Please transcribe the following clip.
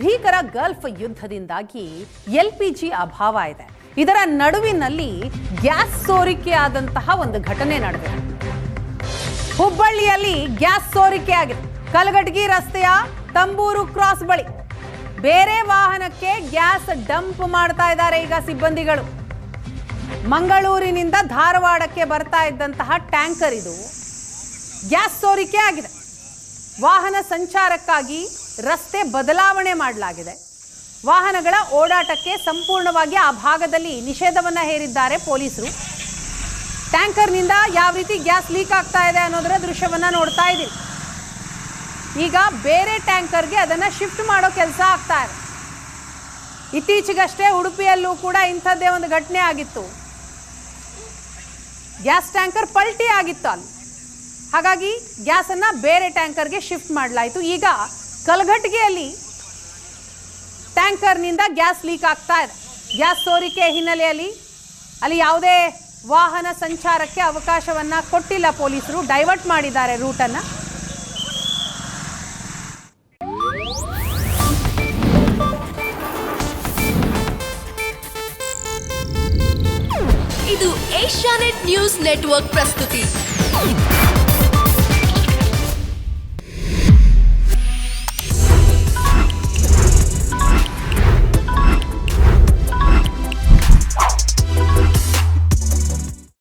ಭೀಕರ Gulf ಯುದ್ಧದಿಂದಾಗಿ LPG ಅಭಾವ ಇದೆ. ಇದರ ನಡುವಿನಲ್ಲಿ ಗ್ಯಾಸ್ ಸೋರಿಕೆಯಾದಂತಹ ಒಂದು ಘಟನೆ ನಡೆದಿದೆ. ಹುಬ್ಬಳ್ಳಿಯಲ್ಲಿ ಗ್ಯಾಸ್ ಸೋರಿಕೆ ಆಗಿದೆ. ಕಲಘಟಗಿ ರಸ್ತೆಯ ತಂಬೂರು ಕ್ರಾಸ್ ಬಳಿ ಬೇರೆ ವಾಹನಕ್ಕೆ ಗ್ಯಾಸ್ ಡಂಪ್ ಮಾಡ್ತಾ ಇದ್ದಾರೆ ಈಗ ಸಿಬ್ಬಂದಿಗಳು. ಮಂಗಳೂರಿನಿಂದ ಧಾರವಾಡಕ್ಕೆ ಬರ್ತಾ ಇದ್ದಂತಹ ಟ್ಯಾಂಕರ್ ಇದು ಗ್ಯಾಸ್ ಸೋರಿಕೆ ಆಗಿದೆ. ವಾಹನ ಸಂಚಾರಕ್ಕಾಗಿ ರಸ್ತೆ ಬದಲಾವಣೆ ಮಾಡಲಾಗಿದೆ. ವಾಹನಗಳ ಓಡಾಟಕ್ಕೆ ಸಂಪೂರ್ಣವಾಗಿ ಆ ಭಾಗದಲ್ಲಿ ನಿಷೇಧವನ್ನ ಹೇರಿದ್ದಾರೆ ಪೊಲೀಸರು. ಟ್ಯಾಂಕರ್ನಿಂದ ಯಾವ ರೀತಿ ಗ್ಯಾಸ್ ಲೀಕ್ ಆಗ್ತಾ ಇದೆ ಅನ್ನೋದರ ದೃಶ್ಯವನ್ನ ನೋಡ್ತಾ ಇದ್ದೀವಿ. ಈಗ ಬೇರೆ ಟ್ಯಾಂಕರ್ಗೆ ಅದನ್ನ ಶಿಫ್ಟ್ ಮಾಡೋ ಕೆಲಸ ಆಗ್ತಾ ಇದೆ. ಇತ್ತೀಚೆಗಷ್ಟೇ ಉಡುಪಿಯಲ್ಲೂ ಕೂಡ ಇಂಥದ್ದೇ ಒಂದು ಘಟನೆ ಆಗಿತ್ತು. ಗ್ಯಾಸ್ ಟ್ಯಾಂಕರ್ ಪಲ್ಟಿ ಆಗಿತ್ತು ಅಲ್ಲಿ. ಹಾಗಾಗಿ ಗ್ಯಾಸ್ ಅನ್ನ ಬೇರೆ ಟ್ಯಾಂಕರ್ಗೆ ಶಿಫ್ಟ್ ಮಾಡಲಾಯಿತು. ಈಗ ಕಲಘಟಗಿಯಲ್ಲಿ ಟ್ಯಾಂಕರ್ನಿಂದ ಗ್ಯಾಸ್ ಲೀಕ್ ಆಗ್ತಾ ಇದೆ. ಗ್ಯಾಸ್ ಸೋರಿಕೆ ಹಿನ್ನೆಲೆಯಲ್ಲಿ ಅಲ್ಲಿ ಯಾವುದೇ ವಾಹನ ಸಂಚಾರಕ್ಕೆ ಅವಕಾಶವನ್ನ ಕೊಟ್ಟಿಲ್ಲ ಪೊಲೀಸರು. ಡೈವರ್ಟ್ ಮಾಡಿದ್ದಾರೆ ರೂಟನ್ನು. ಇದು ಏಷ್ಯಾನೆಟ್ ನ್ಯೂಸ್ ನೆಟ್ವರ್ಕ್ ಪ್ರಸ್ತುತಿ.